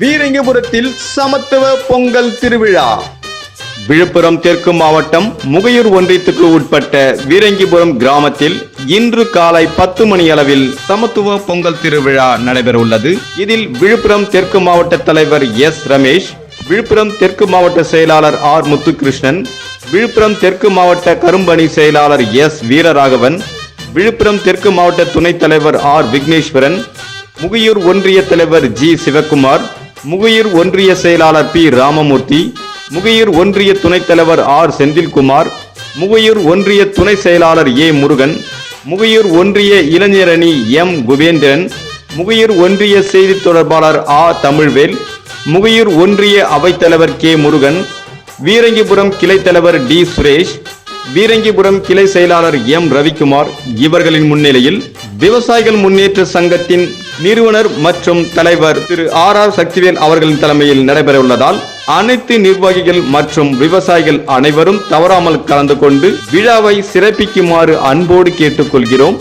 வீரங்கிபுரத்தில் சமத்துவ பொங்கல் திருவிழா. விழுப்புரம் தெற்கு மாவட்டம் முகையூர் ஒன்றியத்துக்கு உட்பட்ட வீரங்கிபுரம் கிராமத்தில் இன்று காலை 10 மணி அளவில் சமத்துவ பொங்கல் திருவிழா நடைபெற உள்ளது. இதில் விழுப்புரம் தெற்கு மாவட்ட தலைவர் எஸ் ரமேஷ், விழுப்புரம் தெற்கு மாவட்ட செயலாளர் ஆர் முத்துகிருஷ்ணன், விழுப்புரம் தெற்கு மாவட்ட கரும்பணி செயலாளர் எஸ் வீரராகவன், விழுப்புரம் தெற்கு மாவட்ட துணைத் தலைவர் ஆர் விக்னேஸ்வரன், முகையூர் ஒன்றிய தலைவர் ஜி சிவக்குமார், முகையூர் ஒன்றிய செயலாளர் பி ராமமூர்த்தி, முகையூர் ஒன்றிய துணைத் தலைவர் ஆர் செந்தில்குமார், முகையூர் ஒன்றிய துணை செயலாளர் ஏ முருகன், முகையூர் ஒன்றிய இளைஞரணி எம் குபேந்திரன், முகையூர் ஒன்றிய செய்தி தொடர்பாளர் ஆ தமிழ்வேல், முகையூர் ஒன்றிய அவைத்தலைவர் கே முருகன், வீரங்கிபுரம் கிளை தலைவர் டி சுரேஷ், வீரங்கிபுரம் கிளை செயலாளர் எம் ரவிக்குமார் இவர்களின் முன்னிலையில் விவசாயிகள் முன்னேற்ற சங்கத்தின் நிறுவனர் மற்றும் தலைவர் திரு ஆர் சக்திவேல் அவர்களின் தலைமையில் நடைபெற உள்ளதால் அனைத்து நிர்வாகிகள் மற்றும் விவசாயிகள் அனைவரும் தவறாமல் கலந்து கொண்டு விழாவை சிறப்பிக்குமாறு அன்போடு கேட்டுக்கொள்கிறோம்.